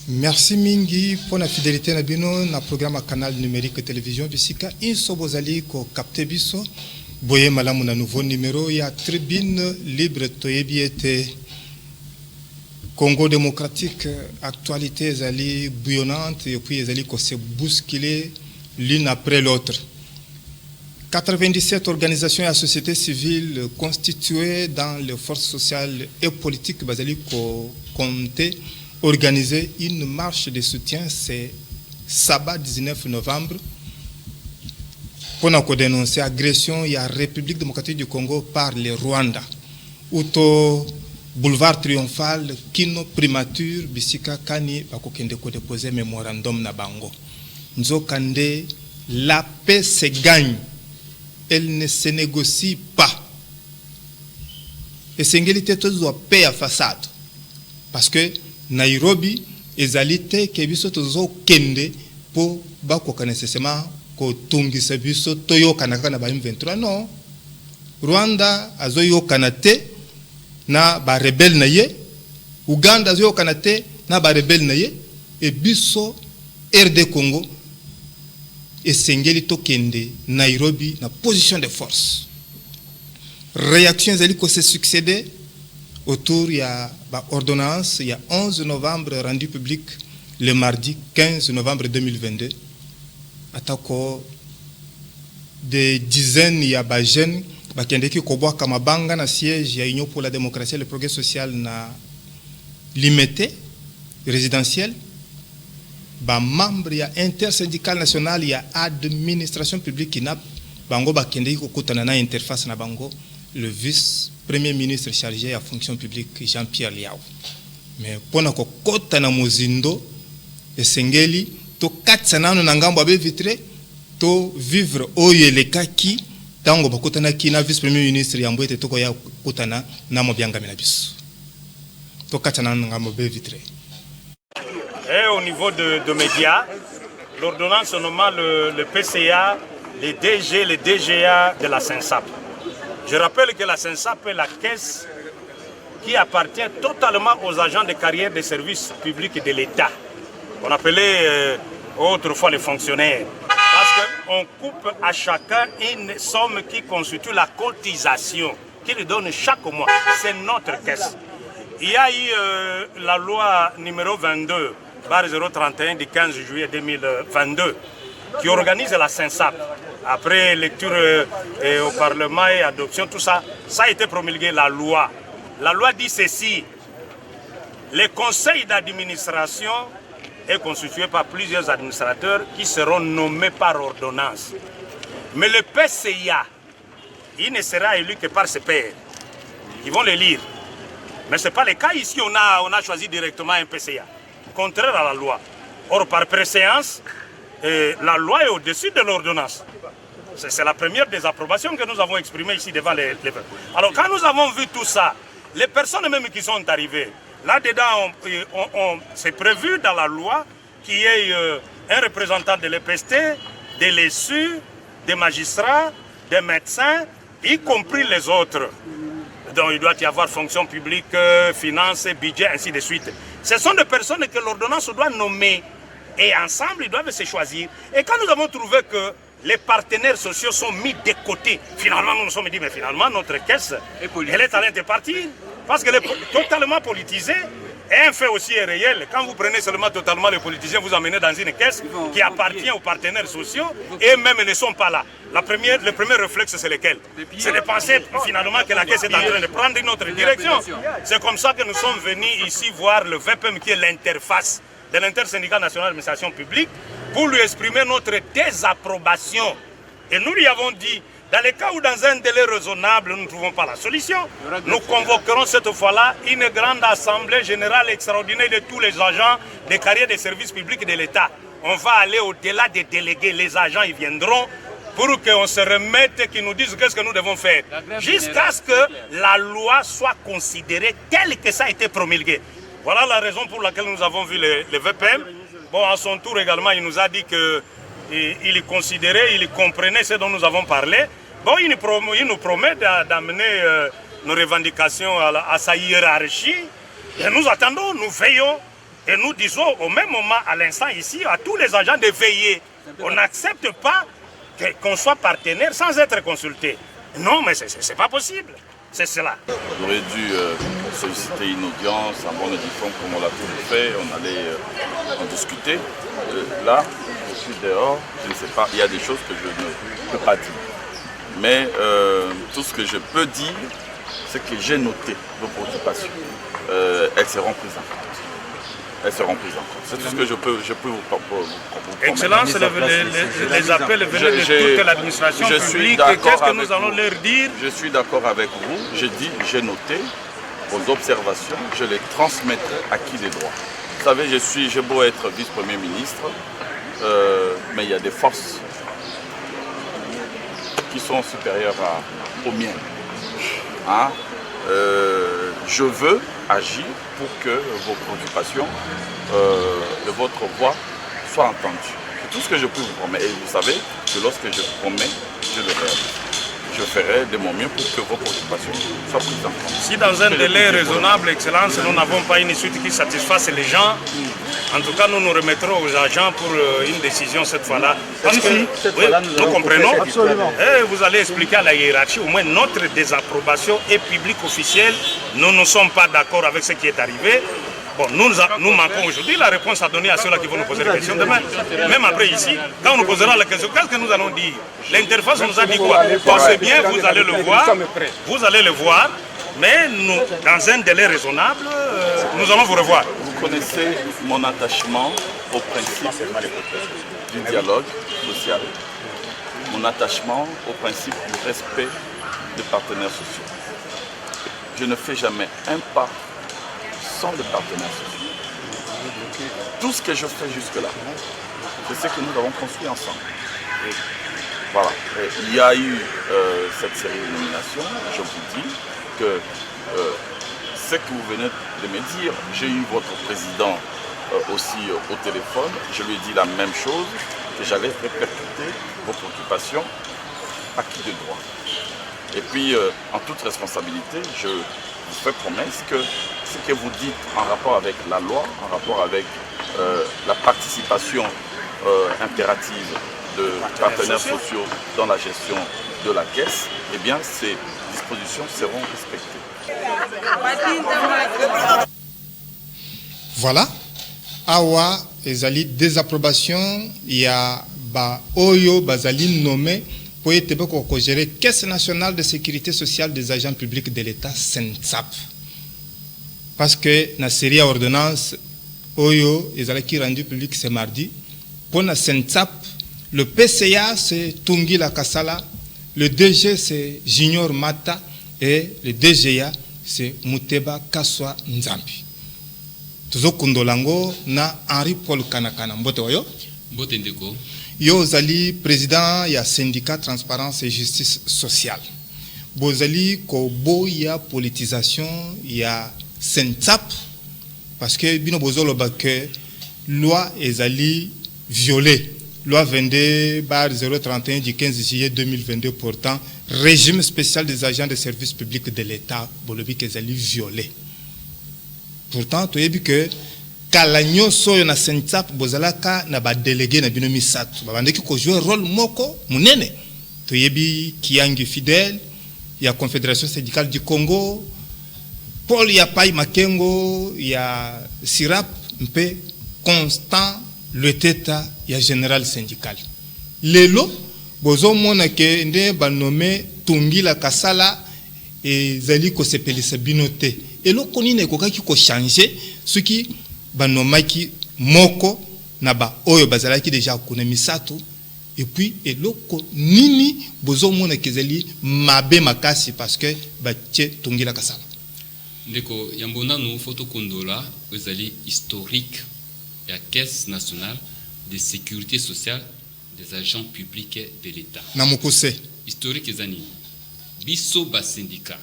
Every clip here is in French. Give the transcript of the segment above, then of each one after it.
Merci mingi pour la fidélité na bino na programme canal numérique télévision bisika inso bozali ko capter biso boye malamu na nouveau numéro ya tribune libre toyebi ete Congo démocratique actualité zali bouillonnante et puis zali ko se bousculer l'une après l'autre. 97 organisations et sociétés civiles constituées dans les forces sociales et politiques bazali ko compter organiser une marche de soutien, c'est sabbat 19 novembre, pour dénoncer l'agression de la République démocratique du Congo par le Rwanda. Outo boulevard triomphal, kino primature, bisika kani bakokende ko déposer mémorandum na bango. Nzo kande, la paix se gagne, elle ne se négocie pas. Et c'est une paix à façade. Parce que Nairobi ezalite ke biso tozo kende po bakoka nécessairement ko tungisa biso toyoka na ba M23 non. Rwanda azoyoka na te na ba rebelle na ye, Uganda azoyoka na te na ba rebelle na ye, et biso RD Congo esengeli to kende Nairobi na position de force. Réaction ezali ko se succéder autour il y a ordonnance, il y a 11 novembre rendu public le mardi 15 novembre 2022. Atako des dizaines il y a des jeunes qui koboa kamabanga na siège ya Union pour la démocratie et le progrès social na limité résidentiel. Ba membre il y a intersyndical national, il y a administration publique qui n'a bango bakende ko kutana na interface na bango le vice-premier ministre chargé de la fonction publique Jean-Pierre Liao. Mais pour nous kota na mozindo esengeli to katsana no ngambo abe vitre to vivre oye le kaki tango bakota na kina vice-premier ministre yambo ete to ko ya kotana na mobyanga biso. To katsana no ngambo abe vitre. Et au niveau de médias, l'ordonnance nommant le PCA, les DG, les DGA de la SENSAP. Je rappelle que la SENSAP est la caisse qui appartient totalement aux agents de carrière des services publics de l'État. On appelait autrefois les fonctionnaires. Parce qu'on coupe à chacun une somme qui constitue la cotisation, qui lui donne chaque mois. C'est notre caisse. Il y a eu la loi numéro 22, barre 031 du 15 juillet 2022, qui organise la SENSAP. Après lecture au Parlement et adoption, tout ça, ça a été promulgué, la loi. La loi dit ceci: le conseil d'administration est constitué par plusieurs administrateurs qui seront nommés par ordonnance. Mais le PCA, il ne sera élu que par ses pairs. Ils vont le lire. Mais ce n'est pas le cas ici, on a choisi directement un PCA, contraire à la loi. Or, par préséance, la loi est au-dessus de l'ordonnance. C'est la première des approbations que nous avons exprimées ici devant les peuples. Alors quand nous avons vu tout ça, les personnes même qui sont arrivées, là-dedans, c'est prévu dans la loi qu'il y ait un représentant de l'EPST, des LESU, des magistrats, des médecins, y compris les autres. Donc il doit y avoir fonction publique, finances, budget, ainsi de suite. Ce sont des personnes que l'ordonnance doit nommer. Et ensemble, ils doivent se choisir. Et quand nous avons trouvé que les partenaires sociaux sont mis de côté, finalement, nous nous sommes dit, mais finalement, notre caisse, elle est en train de partir. Parce qu'elle est totalement politisée. Et un fait aussi est réel. Quand vous prenez seulement totalement les politiciens, vous amenez dans une caisse qui appartient aux partenaires sociaux et même ne sont pas là. Le premier réflexe, c'est lequel? C'est de penser finalement que la caisse est en train de prendre une autre direction. C'est comme ça que nous sommes venus ici voir le VPM qui est l'interface de l'intersyndical national d'administration publique pour lui exprimer notre désapprobation. Et nous lui avons dit, dans les cas où dans un délai raisonnable nous ne trouvons pas la solution, nous convoquerons cette fois-là une grande assemblée générale extraordinaire de tous les agents des carrières des services publics de l'État. On va aller au-delà des délégués, les agents ils viendront pour qu'on se remette, qu'ils nous disent qu'est-ce que nous devons faire, jusqu'à ce que la loi soit considérée telle que ça a été promulgué. Voilà la raison pour laquelle nous avons vu le VPM. Bon, à son tour également, il nous a dit qu'il considérait, il comprenait ce dont nous avons parlé. Bon, il nous promet d'amener nos revendications à sa hiérarchie. Et nous attendons, nous veillons Et nous disons au même moment, à l'instant ici, à tous les agents de veiller. On n'accepte pas qu'on soit partenaire sans être consulté. Non, mais ce n'est pas possible. C'est cela. On aurait dû solliciter une audience en bonne et due forme comme on l'a toujours fait. On allait en discuter. Là, je suis dehors, je ne sais pas, il y a des choses que je ne peux pas dire. Mais tout ce que je peux dire, c'est que j'ai noté vos préoccupations. Elles seront prises en compte. Elles seront prises en compte. C'est tout ce que je peux vous promettre. Excellence, les appels venaient de toute l'administration publique. Qu'est-ce que nous allons leur dire? Je suis d'accord avec vous. Je dis, j'ai noté vos observations. Je les transmettrai à qui les droits. Vous savez, j'ai beau être vice-premier ministre, mais il y a des forces qui sont supérieures aux miennes. Hein? Je veux agir pour que vos préoccupations de votre voix soient entendues. C'est tout ce que je peux vous promettre. Et vous savez que lorsque je promets, je le réalise. Je ferai de mon mieux pour que vos préoccupations soient prises en compte. Si dans un délai raisonnable, Excellence, nous n'avons pas une suite qui satisfasse les gens, en tout cas, nous nous remettrons aux agents pour une décision cette fois-là. Parce que oui, nous comprenons. Et vous allez expliquer à la hiérarchie, au moins notre désapprobation est publique officielle. Nous ne sommes pas d'accord avec ce qui est arrivé. Bon, nous manquons aujourd'hui la réponse à donner à ceux-là qui vont nous poser des questions demain. Même après ici, quand on nous posera la question, qu'est-ce que nous allons dire? L'interface nous a dit quoi? Bon, c'est bien, vous allez le voir. Vous allez le voir. Mais nous, dans un délai raisonnable, nous allons vous revoir. Vous connaissez mon attachement au principe du dialogue social, mon attachement au principe du respect des partenaires sociaux. Je ne fais jamais un pas sans les partenaires sociaux. Tout ce que je fais jusque-là, c'est ce que nous avons construit ensemble. Voilà. Et il y a eu cette série de nominations, je vous dis que ce que vous venez de me dire, j'ai eu votre président aussi au téléphone, je lui ai dit la même chose, que j'allais répercuter vos préoccupations à qui de droit. Et puis, en toute responsabilité, je vous fais promesse que ce que vous dites en rapport avec la loi, en rapport avec la participation impérative de partenaires sociaux dans la gestion de la caisse, eh bien, ces dispositions seront respectées. Voilà. Awa ezali désapprobation ya ba oyo bazali nommé pour être ko gérer Caisse nationale de sécurité sociale des agents publics de l'État SENSAP. Parce que na série ordonnance oyo ezalaki rendu public ce mardi pour la SENSAP, le PCA c'est Tungila Kasala, le DG c'est Junior Mata et le DGA c'est Muteba Kaswa Nzambi. Tuzo kundolango na Henri Paul Kanakana mbote oyo mbote ndeko yo zali président ya syndicat transparence et justice sociale bozali ko boya politisation ya SENSAP parce que bino bozolo ba que loi ezali violée. Loi 22/031 du 15 juillet 2022 portant régime spécial des agents de service public de l'État, bolobi kezali violé. Pourtant, tu as vu que Kalanyo soyo na SENSAP bozalaka na ba délégué na bino misatu. Ba bandeki ko jouer rôle moko munene. Tu as vu Kiangi Fidèle, il y a Confédération syndicale du Congo, Paul Yapai Makengo, il y a Sirap Mpe Constant le teta ya général syndical. Lelo bozo mona ke nde ba nommé Tungila Kasala et zali ko sepelisa binote. Elo konine ko kaki ko changer ce qui ba nomaki moko na ba oyo bazalaki déjà kuna misato et puis eloko nini bozo mona ke zali mabe makasi parce que ba tche Tungila Kasala. Ndeko yambona no photo kondola ezali historique la Caisse nationale de sécurité sociale des agents publics de l'État. Namukuse. Historique ezani. Biso ba syndicat.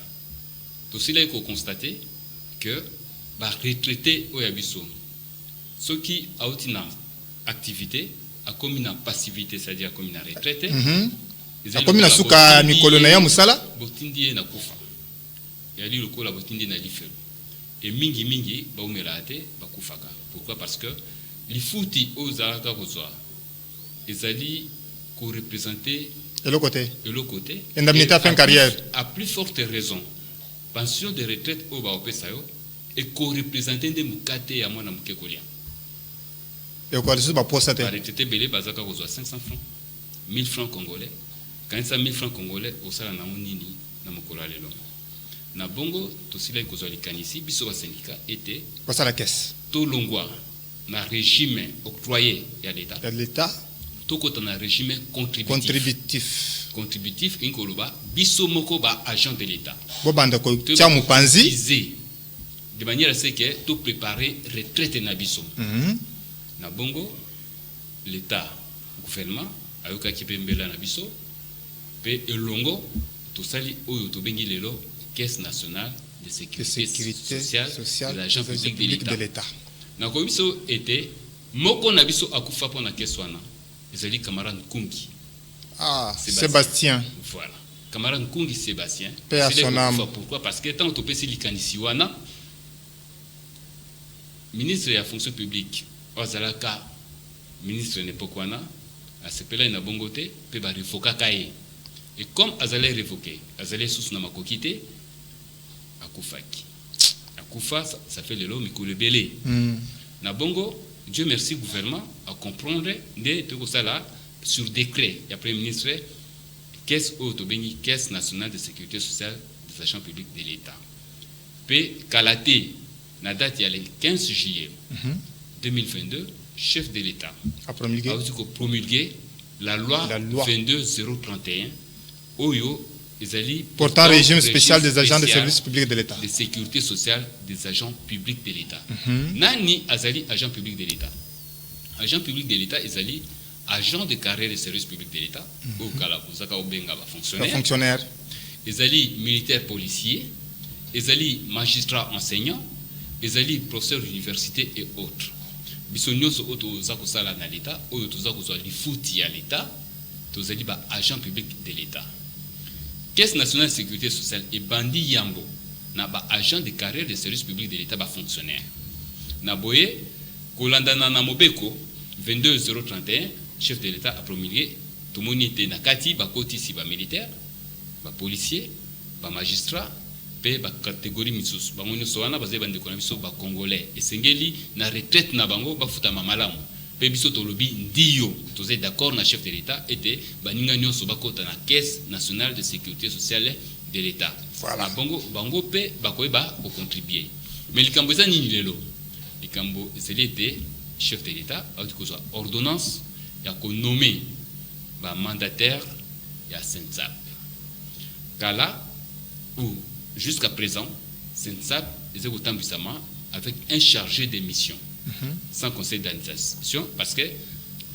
Tout cela est constaté que ba retraité au yabiso. Ceux qui a une activité, a comme une passivité, c'est-à-dire comme une retraité. A comme une suka mikolo na ya musala. Botindi na kufa. Yali lokola botindi na lifelo. et mingi baoumelate bakufaka. Pourquoi? Parce que les fouti aux alaka kozwa ezali ko représenter de l'autre côté. De l'autre côté. Indemnité à fin de carrière. À plus forte raison, pension de retraite au Baopesayo et co-représenté de Mukate à mon amuke Kolia. Et au Kolia, c'est pas pour ça. La retraite belé bazaka kozwa 500 francs, 1000 francs congolais. Quand ça 1000 francs congolais, au sala na onini na mukola lelo. Na bongo to sila kozwa likanisi biso ba syndicat était pour ça la caisse. To longwa na régime octroyé à l'État. Il y a l'État. Toko na régime contributif inkoloba biso moko ba agent de l'État. Bobanda ko tia mupanzi de manière à ce que tout préparer retraite na biso. Na bongo l'État gouvernement ayoka kipembela na biso pe elongo to sali oyo to bengi lelo caisse nationale de sécurité sociale de l'agent public de l'État. Na ko biso était moko na biso akufa pona caisse wana. Ezali camarade Nkungi. Ah, Sébastien. Voilà. Camarade Nkungi Sébastien. Paix à son âme. Pourquoi? Parce que tant que tu likanisi wana ministre de la fonction publique Ozalaka ministre n'époque wana a sepela na bongote pe ba revoka kaye. Et comme azalé révoqué, azalé sous na makokité akufaki. Akufa ça fait le lo mikolo belé. Na bongo Dieu merci gouvernement à comprendre de tout ça là sur décret il y a premier ministre caisse autobeni caisse nationale de sécurité sociale des agents publics de l'État. P Kalaté la date il y a le 15 juillet 2022 chef de l'État a promulgué la loi 22031 Oyo ezali portant régime spécial des agents de service public de l'État. De sécurité sociale des agents publics de l'État. Nani azali agent public de l'État. Agent public de l'État ezali agent de carrière de service public de l'État. Au Kalabuzaka Obenga va fonctionnaire. Ezali militaire policier. Ezali magistrat enseignant. Ezali professeur d'université et autres. Bisonyo so auto zako sala na l'État. Oyo tozako zo li fouti à l'État. Tozali ba agent public de l'État. Caisse nationale de sécurité sociale et bandi yambo na ba agent de carrière de service public de l'État ba fonctionnaire. Na boye kolandana na mobeko 22031 chef de l'État a promulgué tout monité na kati ba kotisi ba militaire, ba policier, ba magistrat, pe ba catégorie misusu. Ba ngoni so wana bazé bande kona biso ba congolais et sengeli na retraite na bango ba futa malamu. Pe biso tolobi ndiyo toze d'accord na chef de l'État était baninga nyonso bakota na caisse nationale de sécurité sociale de l'État. Voilà. Bango pe bakoyeba ko contribuer. Mais likambo za nini lelo? Likambo c'était chef de l'État a dit que soit ordonnance ya ko nommer ba mandataire ya Sensap. Kala ou jusqu'à présent Sensap est au tambisama avec un chargé de mission. Sans conseil d'administration, parce que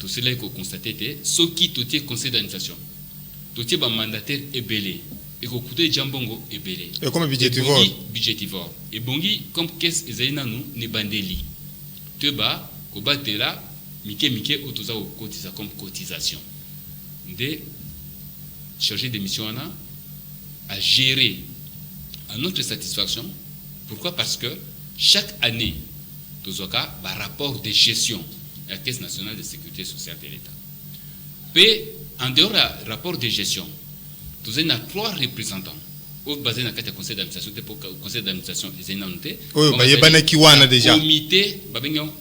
tout cela est constaté, ce qui tout est conseil d'administration, tout est mandataire est belé, et que coûter jambongo est belé. Et comme budgétivore. Budgétivore. Et bongi, comme qu'est-ce qu'ils nous ne bandeli. Tu bas, qu'on batte là, mike, autoza au cotisa comme cotisation. De chargé de mission à gérer à notre satisfaction. Pourquoi? Parce que chaque année, Tozoka, par rapport de gestion à la Caisse nationale de sécurité sociale de l'État. Puis, en dehors du rapport de gestion, nous avons 3 représentants. Au basé dans le conseil d'administration, pour le conseil d'administration, ils ont noté. Oui, il y a déjà.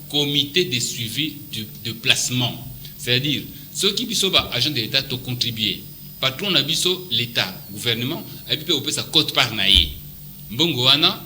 Comité de suivi de placement. C'est-à-dire, ceux qui sont agents de l'État ont contribué. Patron de l'État, gouvernement, et puis on peut sa cote par naïe. Mbongoana,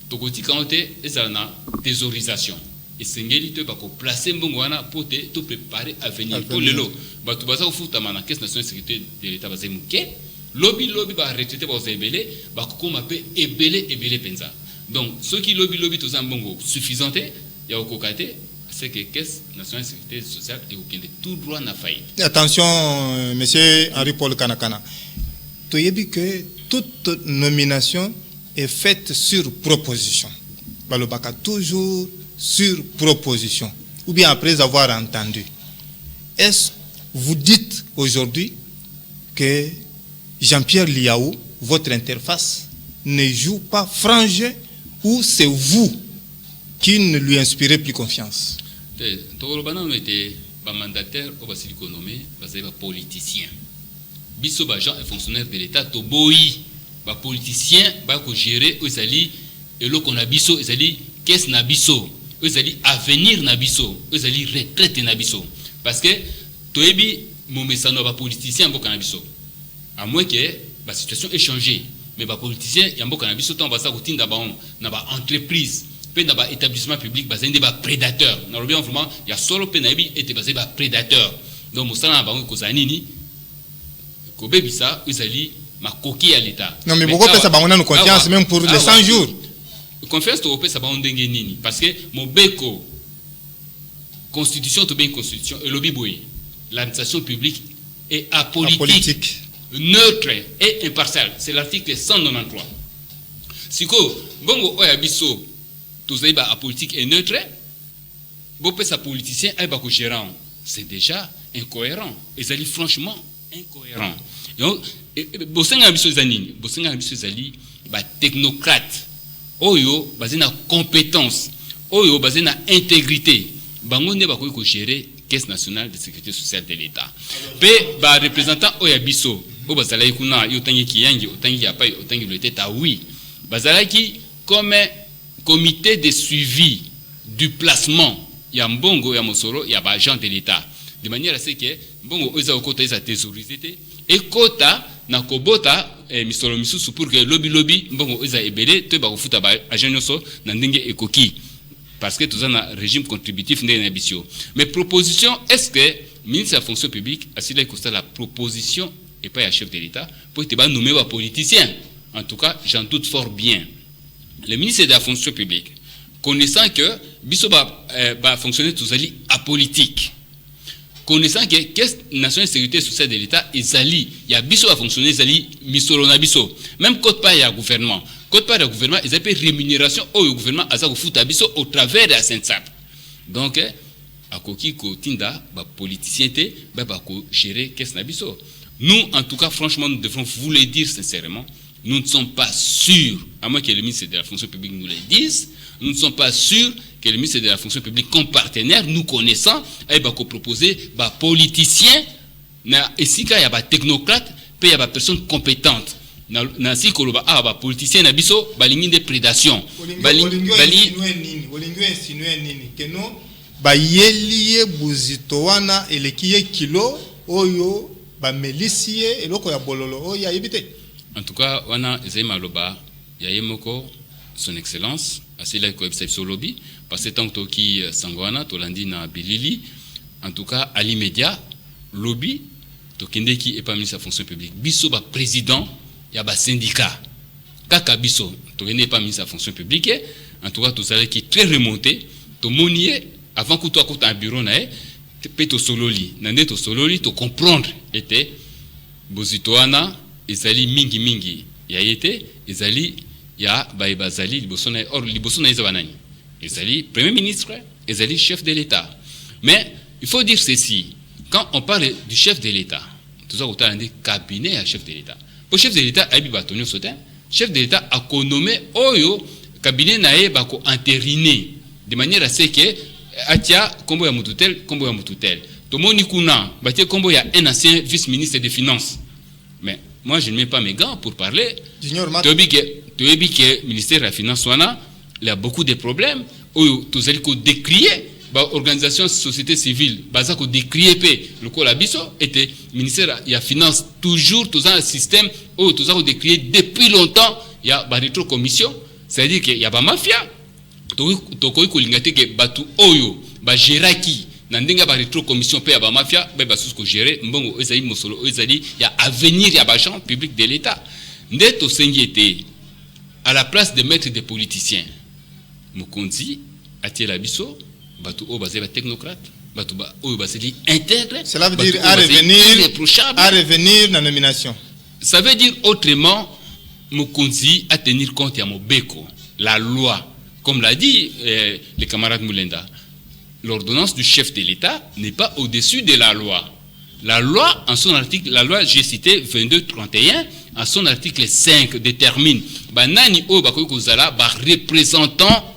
tokoti kanté ezana thésaurisation et sengeli te bako placer mbongwana pour te préparer à venir pour lelo batu baza kofuta mana caisse nationale de sécurité de l'État bazé muké lobby ba retraité ba zebele bako koma pe ebele penza. Donc ceux qui lobby to zambongo suffisante ya okokate c'est que caisse nationale de sécurité sociale est au pied de tout droit na faillite. Attention monsieur Henri Paul Kanakana. Tu yebi que toute nomination est faite sur proposition. Balobaka toujours sur proposition. Ou bien après avoir entendu. Est-ce que vous dites aujourd'hui que Jean-Pierre Liaou, votre interface, ne joue pas franc jeu ou c'est vous qui ne lui inspirez plus confiance? Tolobana était mandataire au Basili Konomé, basé par politicien. Biso ba gens et fonctionnaires de l'État toboyi ba politicien ba ko gérer aux ali et lo qu'on a biso aux ali qu'est-ce na biso aux ali avenir na biso aux ali retraite na biso parce que toebi momesano ba politicien mboka na biso à moins que la situation ait changé mais ba politicien ya mboka na biso tant ba sa kotinda ba on na ba entreprise pe na ba établissement public ba zende ba prédateur na lobi vraiment ya solo pe na bi était basé ba prédateur donc mosala ba ko zanini ko bebisa uzali ma coquille à l'état. Non mais pourquoi ça ba on a confiance même pour les 100 jours. Confiance to pe ça ba on ndenge nini parce que mon beko constitution to bien constitution et lobby boy l'administration publique est apolitique, neutre et impartial. C'est l'article 193. Siko bongo oya biso to zaiba apolitique et neutre bo pe sa politicien ay ba ko gérant c'est déjà incohérent et ça dit franchement incohérent. Donc bosenga biso zanini bosenga biso zali ba technocrate oyo basé na compétence oyo basé na intégrité bango ne ba ko gérer caisse nationale de sécurité sociale de l'État pe ba représentant oya biso bo bazala kuna yo tangi kiyangi otangi ya pa otangi le tête oui bazala ki comme comité de suivi du placement ya mbongo ya mosoro ya ba agent de l'État de manière à ce que bongo oza okota eza thésaurisé et kota na kobota misolo misusu pour que lobby bongo oza ebele te ba kofuta ba agent nyonso na ndenge ekoki parce que tout ça na régime contributif ndenge na bisio mais proposition est-ce que ministre de la fonction publique a s'il constate la proposition et pas ya chef de l'État pour te ba nommer ba politicien en tout cas j'en doute fort bien le ministre de la fonction publique connaissant que biso ba fonctionner tout ça apolitique connaissant que caisse nationale de sécurité sociale de l'État ezali ya biso a fonctionner ezali misolo na biso même code pas ya gouvernement ils appellent rémunération au gouvernement aza ko futa biso au travers de la SENSAP donc akoki ko tinda ba politicien te ba ko gérer caisse na biso nous en tout cas franchement nous devons vous le dire sincèrement nous ne sommes pas sûrs à moins que le ministre de la fonction publique nous le dise nous ne sommes pas sûrs que le ministre de la fonction publique comme partenaire nous connaissant il va proposer ba politicien na esika ya ba technocrate pe ya ba personne compétente na si koloba ba politicien na biso balingi de prédation balingi insinuer nini que non ba yeliye buzito wana elekiye kilo oyo ba melisie eloko ya bololo oyo ayebite en tout cas wana ezai maloba ya yemoko son excellence asila ko episode lobby parce que tant toki sangwana tolandi na bilili en tout cas à l'immédiat lobby tokende ki epa ministre de la fonction publique biso ba président ya ba syndicat kaka biso tokende epa ministre de la fonction publique en tout cas tout ça qui très remonté to monier avant que toi un bureau na pe to sololi nande to sololi to comprendre était bozitoana ezali mingi ya yete ezali ya bazali libosona or libosona ezabanani ezali premier ministre ezali chef de l'État mais il faut dire ceci quand on parle du chef de l'État tout ça autour d'un cabinet à chef de l'État pour chef de l'État abi batonyo sotin chef de l'État a nommé oyo cabinet nae bako entériné de manière à ce que atia kombo ya mututel to moni kuna batie kombo ya un ancien vice-ministre des finances mais moi je ne mets pas mes gants pour parler tobi que ministère de la finance il y a beaucoup de problèmes oyo tozali ko décrier ba organisation société civile baza ko décrier pe le ko la biso était ministère ya finance toujours tous un système oyo toza ko décrier depuis longtemps il y a ba rétro commission c'est-à-dire que il y a ba mafia to ko lingate que batu oyo ba géraki na ndenga ba rétro commission pe ya ba mafia ba sous ko gérer mbongo ezali mosolo ezali ya avenir ya ba gens public de l'État ndeto sengi était à la place de mettre des politiciens Mokonzi atie la biso batu o basé ba technocrate batu ba o basé intègre cela veut dire à revenir dans la nomination ça veut dire autrement Mokonzi à tenir compte ya mobeko la loi comme l'a dit le camarade Moulenda l'ordonnance du chef de l'État n'est pas au-dessus de la loi. La loi, en son article, la loi, j'ai cité 22-31, en son article 5, détermine banani o bakoki kozala ba représentant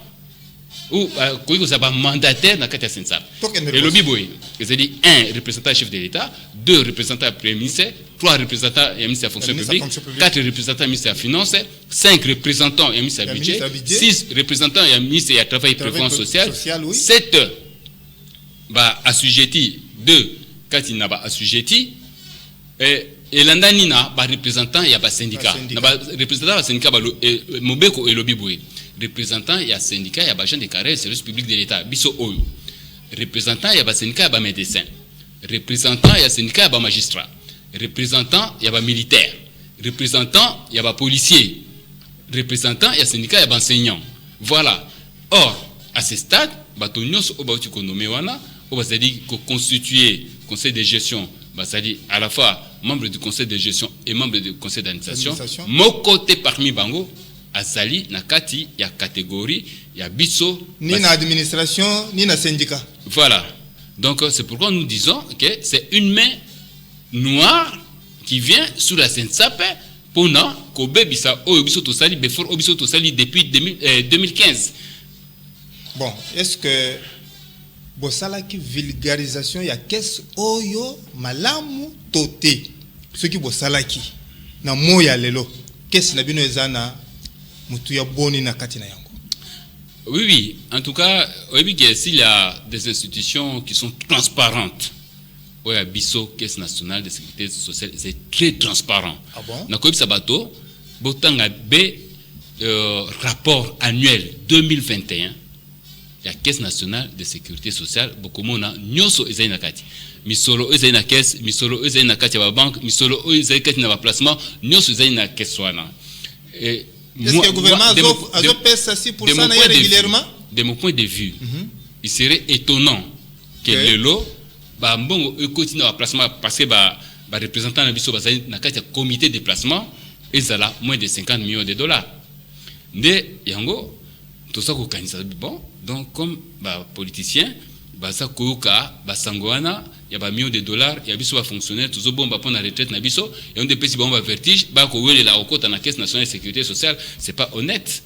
ou koki kozala ba mandataire na kati ya Sensap. Et lobi boy, c'est-à-dire 1 représentant chef de l'État, 2 représentants premier ministre, 3 représentants et ministre de la fonction publique, 4 représentants ministre de la finance, 5 représentants et ministre de budget, 6 représentants et ministre de travail et prévoyance sociale, 7 ba assujetti, 2 kati na ba assujetti et l'andani na ba représentant ya ba syndicat. Na ba représentant ba syndicat ba mobeko et lobi boy. Représentant il y a syndicat, il y a agent de carrière service public de l'État, biso oyo. Représentant il y a syndicat, il y a médecin. Représentant il y a syndicat, il y a magistrat. Représentant il y a militaire. Représentant il y a policier. Représentant il y a syndicat, il y a enseignant. Voilà. Or à ce stade, batonyo so obauti konomé wana, on va dire que constituer conseil de gestion, c'est-à-dire à la fois membre du conseil de gestion et membre du conseil d'administration, mon côté parmi bango azali na kati ya catégorie ya biso ni na administration ni na syndicat. Voilà. Donc c'est pourquoi nous disons que c'est une main noire qui vient sur la Sensap pendant kobe bisa oyo biso to sali before obiso to sali depuis 2015. Bon, est-ce que bosala ki vulgarisation ya caisse oyo malamu toté ce qui bosala ki na moya lelo caisse na bino ezana mutuya boni na kati na yango. Oui, oui. En tout cas, s'il y a des institutions qui sont transparentes, oui, à Bisso, Caisse nationale de sécurité sociale, c'est très transparent. Ah bon? Na koyebi sabato, botanga B rapport annuel 2021, la Caisse nationale de sécurité sociale, bokomona nyoso ezali na kati. Misolo ezali na caisse, misolo ezali na kati ya banque, misolo ezali kati na placement, nyoso ezali na caisse wana. Est-ce que le gouvernement a payé ça 6% régulièrement? De mon point de vue, il serait étonnant que le lot, bon, continue à placement parce que représentant de Bisso dans le comité de placement, ils ont moins de 50 millions de dollars. De yango, tout ça bon, donc comme politicien, ça koka, sangwana, il y a millions de dollars, il y a Bisso fonctionnaire, tout ça bon, pour la retraite na Bisso, et on dépêche bon vertige, la recote dans la Caisse nationale de sécurité sociale, c'est pas honnête.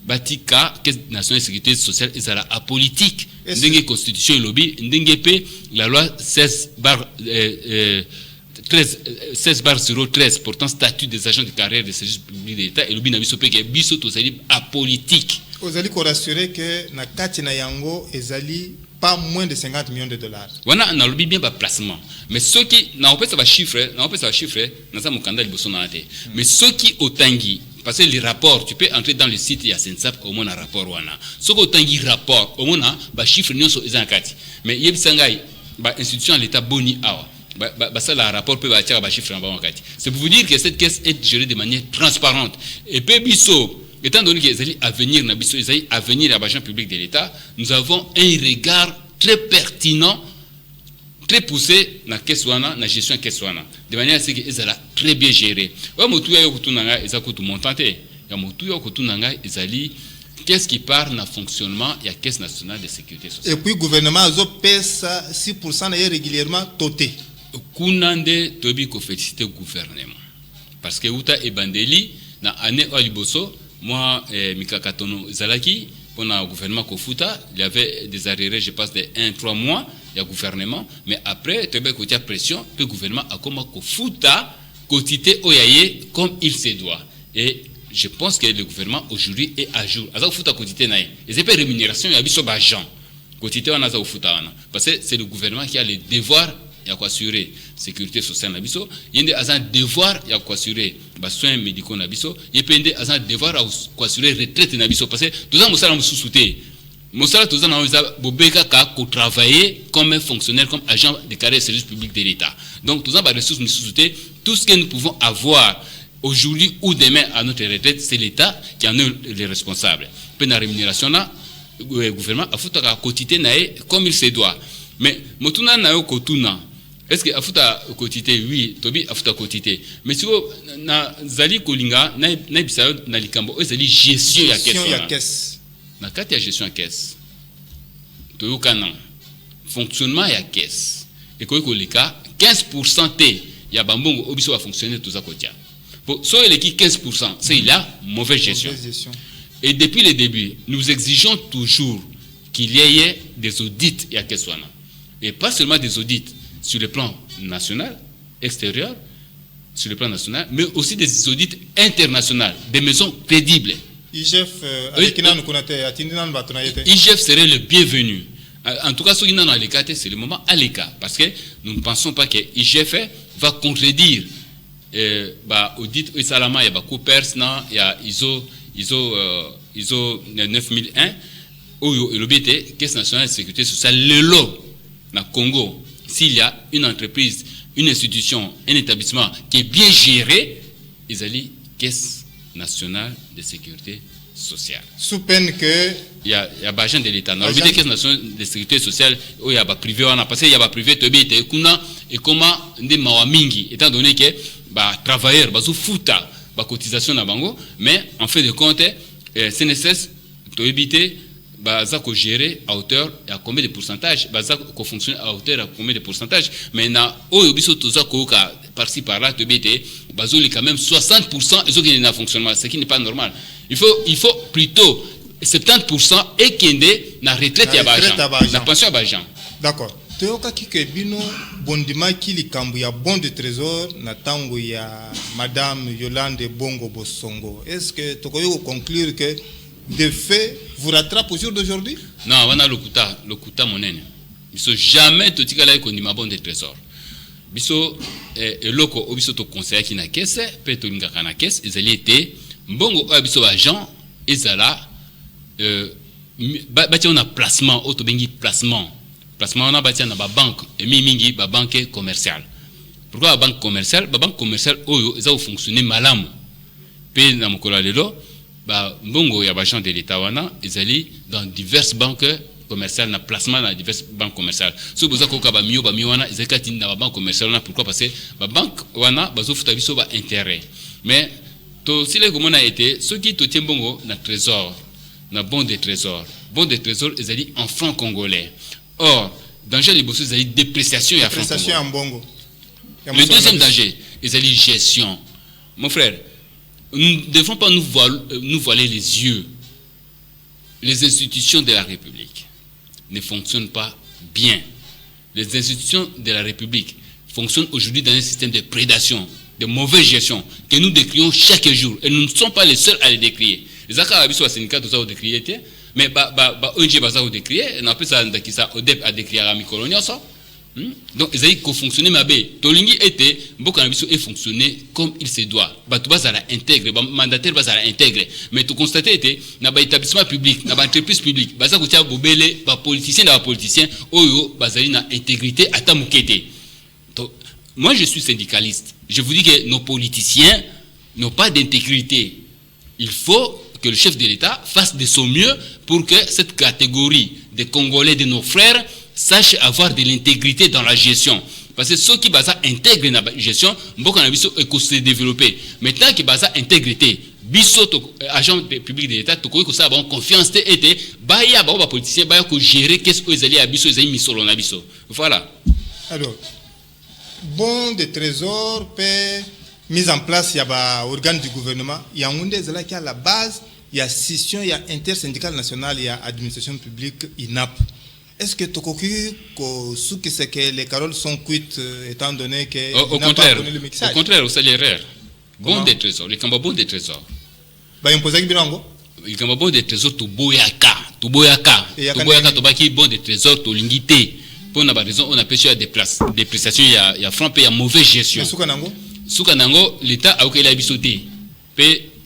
Batika, Caisse nationale de sécurité sociale, ils sont apolitique. Ndenge constitution lobby, ndenge pe la loi 16/013 portant statut des agents de carrière de service public de l'État et lobby na Bisso pe que Bisso to sali apolitique. Vous allez rassurer que na kati na yango ezali pas moins de 50 millions de dollars. Voilà, on a lobby bien placement. Mais ceux qui n'ont pas ça chiffre, n'a ça mon candidat liboso na té. Mais ceux qui otangi parce que les rapports, tu peux entrer dans le site, il y a Sensap, au moins un rapport. Ce qu'on tangi rapport, au moins un chiffre, nous sommes en kati. Mais il y a une institution à l'État boni awa. Ça, le rapport peut avoir un chiffre en bas en kati. C'est pour vous dire que cette caisse est gérée de manière transparente. Et puis, Bisso, étant donné qu'ils allaient à venir, à venir à l'agent public de l'État, nous avons un regard très pertinent, très poussé dans la gestion de la de manière à ce qu'ils soient très bien gérés. Qu'est-ce qui part dans le fonctionnement de la Caisse nationale de sécurité sociale? Et puis le gouvernement a payé 6% régulièrement toté. Kunande tobi ko féliciter le gouvernement. Parce que Uta et Bandeli, dans l'année Oliboso, moi, Mikakatono Zalaki, pendant le gouvernement Kofuta, il y avait des arriérés, je pense, de 1-3 mois, il y a gouvernement, mais après, il y a pression, le gouvernement a comme Kofuta, quotité Oyaye, comme il se doit. Et je pense que le gouvernement aujourd'hui est à jour. Alors, Kofuta quotité naï. Et c'est pas rémunération, il y a biso bagent. Quotité on a ça Kofuta. Parce que c'est le gouvernement qui a le devoir il y a quoi assurer sécurité sociale na biso, il y a un devoir il y a quoi assurer soins médicaux na biso, il y a un devoir à quoi assurer retraite na biso parce que tout ça mosala sous-souté. Mosala tout ça na bobeka ka ko travailler comme un fonctionnaire comme agent de carrière de service public de l'État. Donc tout ça ba ressources sous-souté, tout ce que nous pouvons avoir aujourd'hui ou demain à notre retraite, c'est l'État qui en est le responsable. Puis la rémunération là, le gouvernement a foutu à quotité naé comme il se doit. Mais motuna na yo kotuna est-ce que afuta quotité? Oui, Tobi afuta quotité. Mais si vous na zali kolinga na bisayo na likambo ezali gestion ya caisse. Na kati ya gestion ya caisse. To kana fonctionnement ya caisse. Et ko kolika 15% te ya bambongo obiso va fonctionner tout ça kotia. Pour soit les 15%, c'est la mauvaise gestion. Et depuis le début, nous exigeons toujours qu'il y ait des audits à Kesswana. Et pas seulement des audits sur le plan national, extérieur, sur le plan national, mais aussi des audits internationaux, des maisons crédibles. IGF serait le bienvenu. En tout cas, ce qui n'a pas c'est le moment à l'écart. Parce que nous ne pensons pas que l'IGF va contredire audit et Salama, il y a Coopers, il y a ISO 9001, où l'objet Caisse nationale de sécurité sociale, le lot, dans Congo, s'il y a une entreprise, une institution, un établissement qui est bien géré, ils allaient Caisse nationale de sécurité sociale. Sous peine que... Il y a agent de l'État. Dans l'objet Caisse nationale de sécurité sociale, où il y a privé, parce qu'il y a privé, et comment des mawamingi, étant donné que travailleurs, fouta, cotisation na bango, mais en fait de compte, CNSS, to éviter, gérer à hauteur à combien de pourcentage, fonctionne à hauteur à combien de pourcentage, mais na oyobiso toza koka par-ci par-là, to éviter, quand même 60% et qui n'a fonctionnement, ce qui n'est pas normal. Il faut plutôt 70% et qui est na retraite à Bajan, na pension à Bajan. D'accord. Toyoka kike bino bondima ki likambu ya bon de trésor na tango ya Madame Yolande Bongo Bosongo. Est-ce que tokoyo conclure que de fait vous rattrape au jour d'aujourd'hui? Non, on a le kuta monene. Biso jamais totikala ko ndima bon de trésor. Biso eloko obiso to conseiller ki na caisse, pe to ngaka na caisse, ezali été mbongo obiso agent ezala bati on a placement, auto bengi placement on a bâti na banque et mingi banque commerciale. Pourquoi la banque commerciale? La banque commerciale oyo ça fonctionner malamu. Pe na mokolo lelo mbongo ya agent de l'État wana ezali dans diverses banques commerciales na placement dans diverses banques commerciales. So boza ko ka ba mio wana ezakati na banque commerciale na pourquoi parce que ba banque wana bazo futa biso ba intérêt. Mais to sile comme on a été ceux qui to mbongo na trésor na bon de trésor. Bon de trésor ezali en francs congolais. Or, danger les bosses, c'est la dépréciation et en bongo. Le deuxième danger, c'est la gestion. Mon frère, nous ne devons pas nous voiler les yeux. Les institutions de la République ne fonctionnent pas bien. Les institutions de la République fonctionnent aujourd'hui dans un système de prédation, de mauvaise gestion, que nous décrions chaque jour. Et nous ne sommes pas les seuls à les décrier. Les accords à syndicat, tout ça, ont décrié. Mais ONG baza au décrier, on appelle ça ODEP a décrié à mi colonia ça. Donc ils ont fonctionné ma bé. Tolingi était beaucoup d'ambition et fonctionner comme il se doit. Tout baza la intègre, mandataire baza la intègre. Mais tout constater était na ba établissement public, na ba entreprise publique, baza ko tia bobele ba politicien na ba politicien oyo bazali na intégrité ata mukete. Donc moi je suis syndicaliste. Je vous dis que nos politiciens n'ont pas d'intégrité. Il faut que le chef de l'État fasse de son mieux pour que cette catégorie de Congolais, de nos frères, sache avoir de l'intégrité dans la gestion. Parce que ceux qui basent intègre dans la gestion, beaucoup de choses se développer. Maintenant qui basent intégrité, biso agent public de l'État, tout ça bon confiance été, baya ba politicien baya ko gérer qu'est-ce que ils allaient à biso, ils allaient misolo na biso. Voilà. Alors, bon de trésor peut mise en place, il y a organe du gouvernement, il y a un des là qui à la base, il y a scission, il y a intersyndicale nationale, il y a administration publique, INAP. Est-ce que ce que les carottes sont cuites étant donné que au contraire, pas le mixage? Au contraire, au salaire. Bon des trésors, les cambabons des trésors. Il impose qui bilango? Les cambabons des trésors, tu boyaka, tu baki bon des trésors, tu lingité. Pour la raison, on appelle ça des prestations, il y a frappé, il y a mauvaise gestion. Soukanango, l'État a auquel il a bisoté.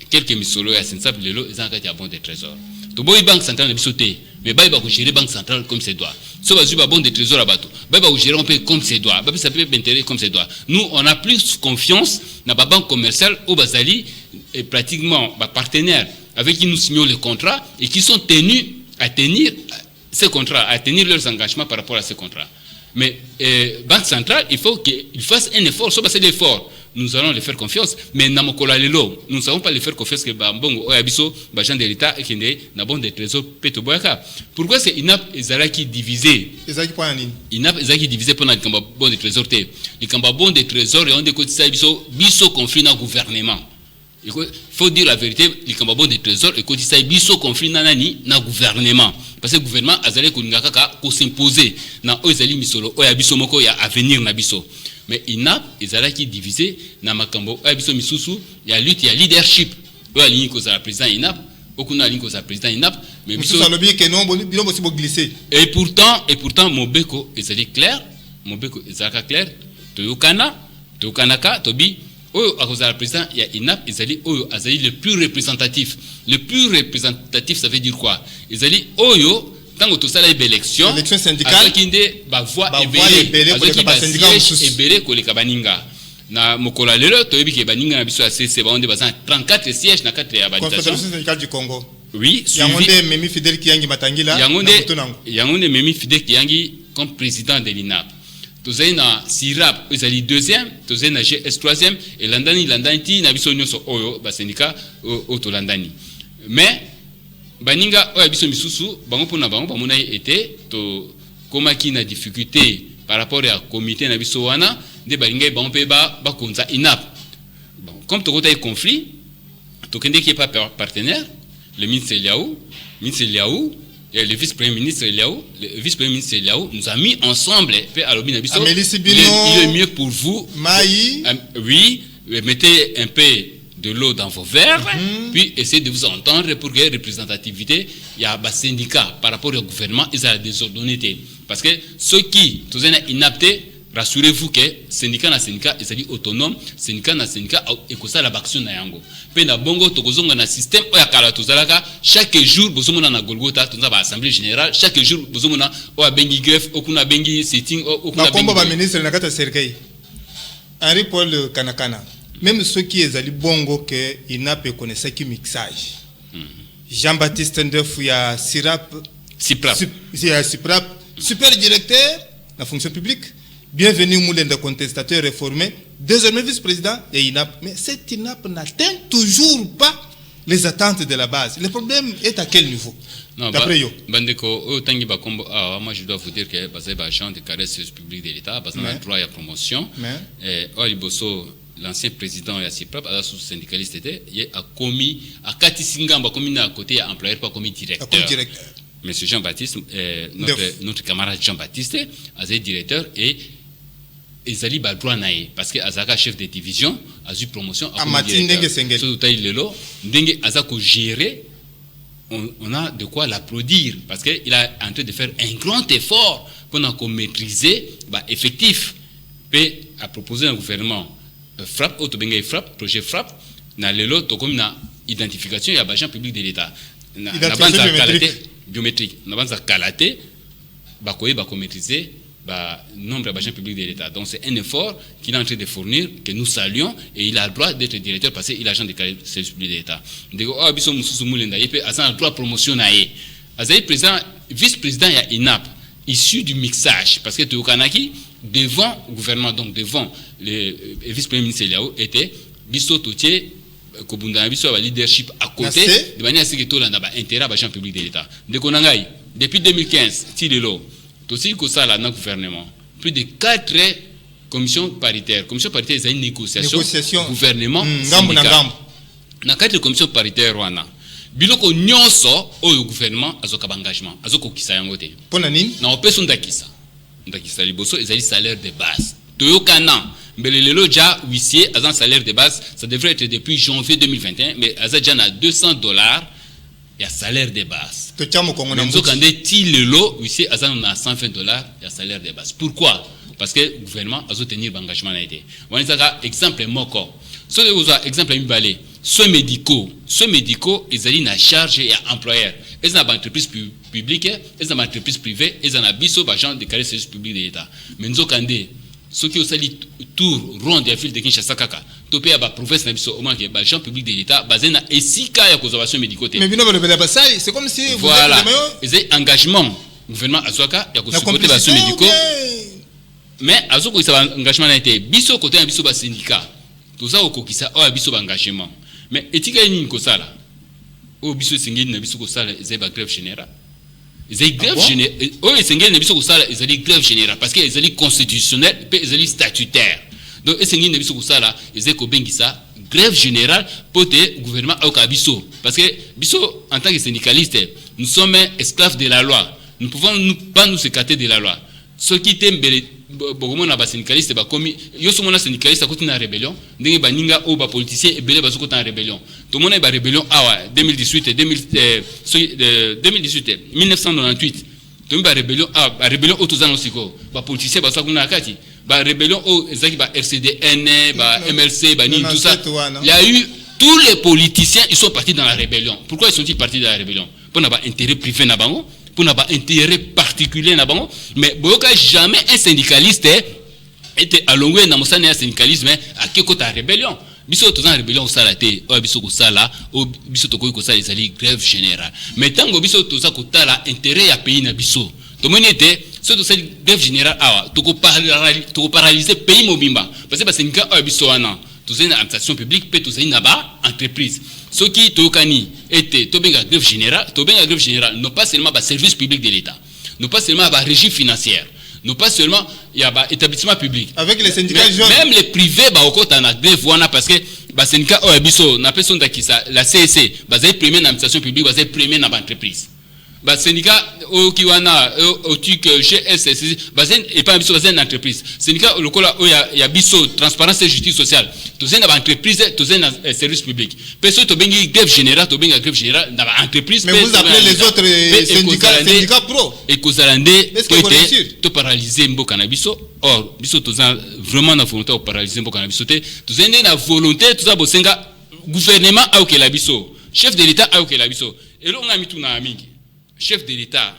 Quelques misolo à Sensab Lelo, ils ont un bon de trésor. Tu bois banque centrale de bisoté, mais bah il va gérer banque centrale comme c'est doit. Si vous avez bon de trésor à bateau, bah il va gérer un peu comme c'est doit. Bah ça peut intérêt comme c'est doit. Nous on a plus confiance dans la banque commerciale au Bazali et pratiquement partenaires avec qui nous signons le contrat et qui sont tenus à tenir ces contrats, à tenir leurs engagements par rapport à ces contrats. Mais banque centrale, il faut qu'il fasse un effort, soit c'est l'effort. nous allons les faire confiance. Mais dans Mokola Lelo, nous ne savons pas les faire confiance que Bambongo, Oyabiso, Bajan de l'État et Kende, Nabon des trésors Petoboyaka. Pourquoi c'est INAP et Zalaki divisé? INAP et Zalaki divisé pendant le Kambabon des trésors. Les Kambabon des trésors et on décote ça, Biso conflit dans le gouvernement. Il faut dire la vérité, les Kambabon des trésors et quand ça Biso conflit dans le gouvernement. Parce que le gouvernement a zalé ko s'imposer dans Ozali Misolo, Oyabiso Moko, il y a avenir Nabiso. Mais INAP, ils allaient qui diviser dans Makambo, Oyabiso Misusu, il y a lutte, il y a leadership. Il y a ligne cause à la président INAP, aucune ligne cause à la président INAP. Mais Biso ça le bien que non, bien aussi pour glisser. Et pourtant, Mobeko, ils allaient clair, Mobeko, ils allaient clair, Toyokanaka, Tobi. À cause de la président, il y a INAP, ils allaient le plus représentatif. Le plus représentatif, ça veut dire quoi? Ils allaient tant que tout ça, l'élection syndicale, voix ébélé pour les Kabaninga. Na Mokola Lelo, tu as vu que Baninga a 34 sièges dans 4 habitations. Confédération syndicale du Congo. Oui, Yangonde Memi Fidel Kiangi Matangila. Yangonde Memi Fidel Kiangi comme président de l'INAP. Tu as na Sirap, ils allaient deuxième, tu as na GS troisième, et Landani, na biso nyonso oyo, syndicat auto Landani. Mais, Baninga, oya biso misusu, bango pona bango, bamona été, to komaki na difficulté par rapport à comité na biso wana, de Baninga, bango pe ba konza INAP. Bon, comme tu as un conflit, tu kende qui est pas partenaire, le ministre Liaou, et le vice-premier ministre Liao, nous a mis ensemble. Il est mieux pour vous. Oui, mettez un peu de l'eau dans vos verres, puis essayez de vous entendre pour que la représentativité, il y a un syndicat par rapport au gouvernement, ils ont la désordonnité. Parce que ceux qui sont inaptés, rassurez-vous que syndicat na syndicat ezali autonome, syndicat na syndicat ekosa la action na yango. Pe na bongo tokozonga na système oya kala tozalaka chaque jour bozomona na Golgotha tonza ba assemblée générale chaque jour bozomona oya bengi greffe okuna bengi sitting okuna bengi ba ministre na kata serkei. Henri Paul Kanakana. Même ceux qui ezali bongo que il n'a pas connaissé qui mixage. Jean-Baptiste Ndefou ya Siprap, super directeur la fonction publique. Bienvenue Moulin de contestateur réformé, désormais vice-président et INAP. Mais cette INAP n'atteint toujours pas les attentes de la base. Le problème est à quel niveau? Non, d'après yo. Bandeko, moi je dois vous dire que parce que agent de carrière public de l'État, parce qu'on a droit à la promotion. Et Oliboso, l'ancien président de Siprap, à la sous-syndicaliste il a commis à Katisingamba, commis à côté employeur, pas commis directeur. Monsieur Jean-Baptiste, notre camarade Jean-Baptiste, est directeur et Ezali Badroua Naé, parce que Azaka chef de division, a eu promotion à gérer, on a de quoi l'applaudir, parce qu'il est en train de faire un grand effort pour maîtriser effectif. Puis, à proposer un gouvernement frappe, projet frappe, dans le lot, comme une identification et agent public de l'État. Biométrique. Nous avons calaté, maîtriser nombre d'agents publics de l'État. Donc c'est un effort qu'il est en train de fournir, que nous saluons, et il a le droit d'être directeur parce qu'il est agent de service public de l'État. Il a le droit de promotion. Vice-président il y a INAP, issu du mixage, parce que Teukanaki, devant le gouvernement, donc devant le vice-premier ministre Liao, était Bisso Toutier, Kobunda Bisso a leadership à côté, de manière à ce que tout le monde a intérêt à l'agent public de l'État. Depuis 2015, Tilelo, aussi que ça là dans le gouvernement, plus de 4 commissions paritaires. Commission paritaire, c'est une négociation. Gouvernement. Dans 4 commissions paritaires, biloko nyonso au gouvernement azoka engagement azoko kisa yangote. Pona nini? Na opeso ndakisa. Ndakisa liboso ezali salaire de base. Toyokana mbelelelo ja huissier azan salaire de base, ça devrait être depuis janvier 2021 mais azadja na $200 il y a salaire de base. Nous avons tilelo huissier azan na $120 il y a salaire de base. Pourquoi? Parce que le gouvernement a tenu l'engagement. On a exemple moko. Ce que vous avez exemple balé. Soins médicaux, ils ont une charge et un employeur. Ils ont une entreprise publique, ils ont une entreprise privée, ils ont un biseau d'agent de carrière service public de l'État. Mais nous avons ceux qui ont sali tour rond de la ville de Kinshasa kaka. Topé à la province na biso au moins que l'agent public de l'État basé na esika ya conservation médicaux. Mais c'est comme si voilà. Ils ont engagement gouvernement azoka ya conservation médicaux. Mais azoko ça engagement na été biso côté biso ba syndicat toza okokisa oyo biso ba engagement mais etika nini kosala oyo biso sengeli na biso kosala ezali ba grève générale ezali grève générale oyo sengeli na biso kosala ezali grève générale parce que ezali constitutionnel pe ezali statutaire donc esengeli na biso kosala ezali kobengisa grève générale pour le gouvernement au Kabiso. Parce que Bisso, en tant que syndicaliste, nous sommes esclaves de la loi. Nous ne pouvons pas nous écarter de la loi. Ceux qui t'aiment, beaucoup de syndicalistes, yo sommes des syndicalistes à côté de la rébellion. Des baninga ou des politiciens et belé baso côté de la rébellion. Tout le monde est en rébellion. Ah ouais, 2018, 1998. Tout le monde est en rébellion. Ah, rébellion autour de l'Osiko. Les politiciens baso côté de la kati. Bah rébellion au RCDN, bah MLC, bah ni tout ça. Il y a eu tous les politiciens, ils sont partis dans la rébellion. Pourquoi ils sont-ils partis dans la rébellion? Pour n'avoir intérêt privé n'abango, pour n'avoir intérêt particulier n'abango. Mais boyoka jamais un syndicaliste était allongé dans mon syndicalisme à quel côté la rébellion. Biso tous en rébellion au salaté, au biso au sala, au biso toko ko sala ezali grève générale. Mais tant que biso tous ça kota la intérêt à pays na biso. Tout le monde était surtout cette grève générale tu peux paralyser le pays mobimba parce que c'est une cas bisoana tous une administration publique peut tous une entreprise ceux qui tokani était tobenga grève générale non pas seulement ba service public de l'État non pas seulement ba régie financière non pas seulement il y a ba établissement public avec les syndicats jeunes même les privés ba okota na grève wana parce que ba syndicat biso na personne d'akisa la CEC ba zai premier na administration publique ba zai premier na ba entreprise ba syndicat au kiwana au truc GSS bazen et pas biso bazen entreprise syndicat lokola il y a biso transparence et justice sociale tous en entreprise tous en service public personne to bengi grève générale dans entreprise mais vous appelez les autres syndicats pro et kozalande to paralyser mboka na biso or biso tous vraiment na volonté de paralyser mboka na biso te tous en na volonté tous bosenga gouvernement a okela biso chef de l'état a okela biso et lo ngami tuna mingi chef de l'État,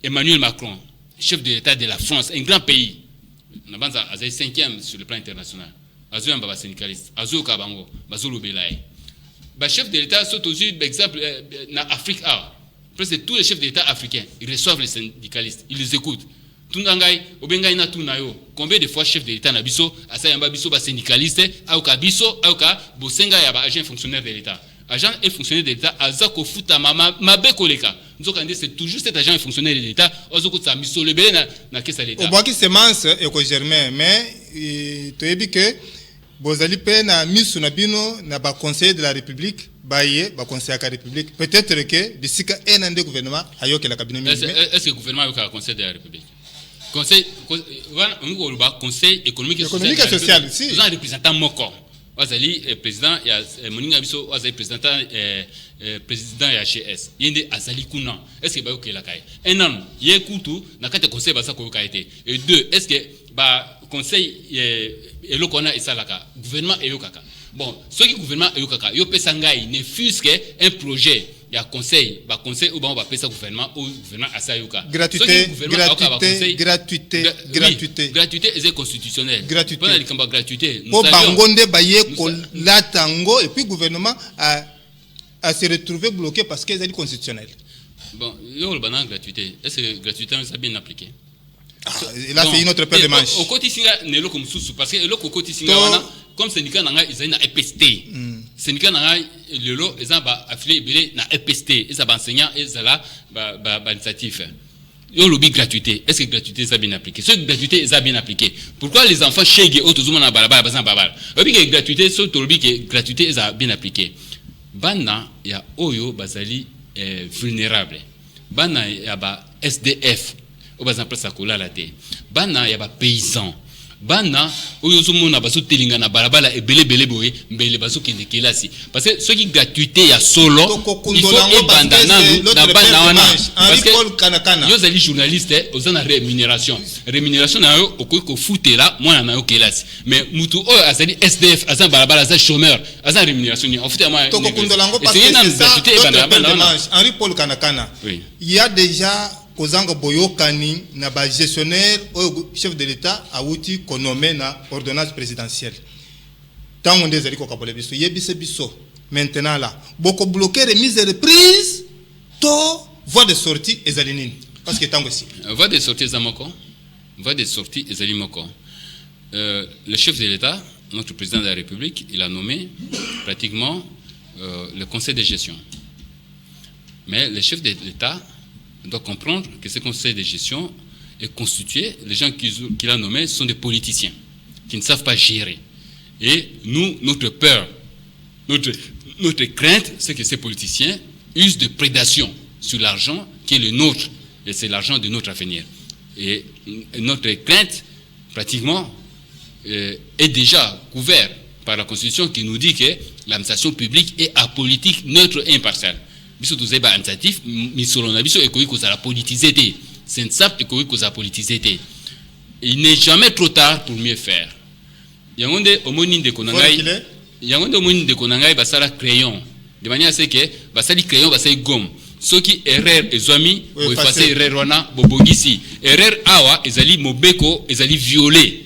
Emmanuel Macron, chef de l'État de la France, un grand pays, nous avons 5e sur le plan international. Nous avons un syndicaliste, nous avons un chef de l'État, surtout par exemple, en Afrique, presque tous les chefs d'État africains, ils reçoivent les syndicalistes, ils les écoutent. Combien de fois chef de l'État Nabiso, Asayamba Biso, syndicaliste, Aoka Biso, Aoka, Bosenga, agent fonctionnaire de l'État. Agent et fonctionnaire de l'État, Azako Futa Mabe Koleka. C'est toujours cet agent et fonctionnaire de l'État. Azoko Samiso le Bélé na caisse à l'État. Au bois qui semence et ko germain, mais tu as dit que Bozali pe na misu na bino na ba conseiller de la République, baye ba conseiller de la République. Peut-être que d'ici qu'un an de gouvernement ayo que la cabinet. Est-ce que le gouvernement a un conseil de la République? Conseil économique et social. Si. Vous en représentant Moko. Azali président ya moninga biso azali président ya HS yende azali kuna est-ce que ba okela kai un an ye kutu na kate conseil ba sa ko kaite et deux est-ce que ba conseil elokona esalaka gouvernement eyokaka bon ce qui gouvernement eyokaka yo pesa ngai ne fût-ce que un projet il y a conseil ou ba pesa gouvernement ou gouvernement asayoka gratuité est constitutionnelle gratuité pendant les gratuité pour bangonde baye ko latango et puis gouvernement a se retrouvé bloqué parce que c'est constitutionnel. Bon yo le banan gratuité est-ce que gratuité ça bien appliqué? Là c'est une autre paire de manches au côté singa ne lo comme sous parce que le côté singa wana comme syndicat nanga ils na EPST syndicat nanga le lo ils ont affilié belé na EPST ils ont enseignant et ça ba initiative yo lobby gratuité est-ce que gratuité ça bien appliqué ce gratuité ça bien appliqué pourquoi les enfants chez autres tout na balaba bazan babal lobby que gratuité ce lobby que gratuité ça bien appliqué bana ya oyo bazali vulnérable bana ya ba SDF au bas après ça cola la té bana ya ba paysan bana oyo zomona baso telinga na balabala ebele boye mbele baso kende kelasi parce que ce qui gratuité ya solo il faut ebanda na bana wana parce que yo zali journaliste ozana rémunération na yo okoki ko futela mwana na yo kelasi mais mutu oyo azali SDF azan balabala azan chômeur azan rémunération ni en fait moi to ko kundolango parce que c'est ça Henri Paul Kanakana il y a déjà kozanga boyokani na ba gestionnaire au chef de l'État a outi konomé na ordonnance présidentielle tango ndezali ko kabole biso yebise biso maintenant là boko bloquer remise et reprise to voie de sortie ezali nini parce que tango si voie de sortie ezamoko voie de sortie ezali moko le chef de l'État notre président de la République, il a nommé pratiquement le conseil de gestion. Mais le chef de l'État doit comprendre que ce conseil de gestion est constitué, les gens qu'il a nommés sont des politiciens qui ne savent pas gérer. Et nous, notre peur, notre crainte, c'est que ces politiciens usent de prédation sur l'argent qui est le nôtre, et c'est l'argent de notre avenir. Et notre crainte, pratiquement, est déjà couverte par la Constitution qui nous dit que l'administration publique est apolitique, neutre et impartiale. Biso tozeba administratif, misolo na biso ekoki kozala politisé te. Sensap ekoki kozala politisé te. Il n'est jamais trop tard pour mieux faire. Yangonde omoni de konangai. Yangonde omoni de konangai basala crayon. De manière à ce que basali crayon basali gomme. Ceux qui erreur ezwami ou effacer erreur wana bobongisi. Erreur awa ezali mobeko ezali violé.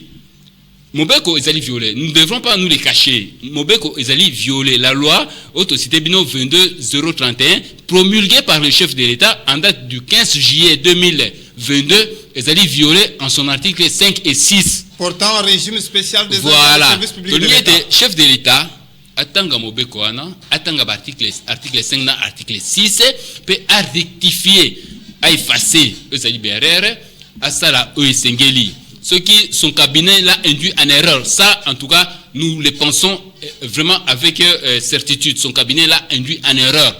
Mobeko ezali violé. Nous ne devrons pas nous les cacher. Mobeko ezali violé. La loi Autocité Bino 22-031 promulguée par le chef de l'État en date du 15 juillet 2022 ezali violé en son article 5 et 6. Portant un régime spécial des services publics de l'État. Chef de l'État atanga mobeko wana atanga article 5 na article 6 peut rectifier à effacer ezali berere à sala oesengeli. Ceux qui son cabinet l'a induit en erreur, ça en tout cas nous le pensons vraiment avec certitude. Son cabinet l'a induit en erreur.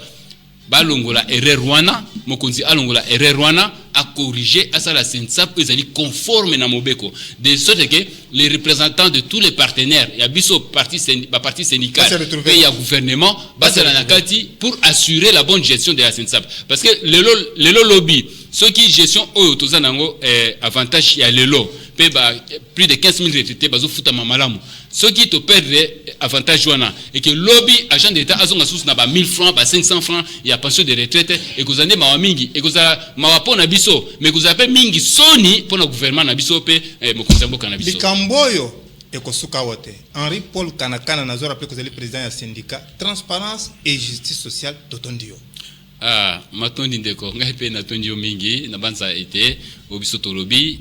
Balongola erreur wana mokonzi alongola erreur wana a corrigé à ça la sensap ezali conforme na mobeko de sorte que les représentants de tous les partenaires ya biso parti syndical et ya gouvernement basala nakati pour assurer la bonne gestion de la sensap parce que le lobby ceux qui gestion oyo tozanango avantage ya lelo pe ba plus de 15 000 retraités bazo futa mamalamu ceux qui te perdent avantage wana et que lobby agent d'état azonga sous na ba 1000 francs ba 500 francs ya pension de retraite et que zande mawa mingi et que za mawapo na biso mais que za pe mingi soni pour le gouvernement na biso pe mokonzi mboka na biso likamboyo ekosuka wote Henri Paul Kanakana nazo rappelé que le président ya syndicat transparence et justice sociale totondio matondi ndeko ngai pe na tondio mingi na banza ete obiso tolobi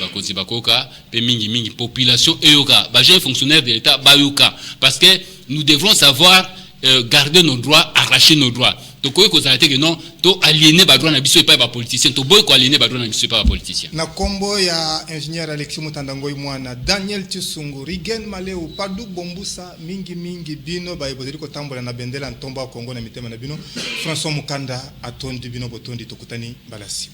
bakonzi bakoka pe mingi population eyoka ba jeune fonctionnaire de l'état bayoka parce que nous devrons savoir garder nos droits, arracher nos droits. To koy ko zalate que non to aliéner ba droit na biso pas ba politicien to boy ko aliéner ba droit na biso pas ba politicien na kombo ya ingénieur Alexis Mutandangoy mwana Daniel Tsungu Rigen Maleu Padu Bombusa mingi bino ba ibodeli ko tambola na bendela ntomba Kongo na mitema na bino François Mukanda atondi bino botondi tokutani balasi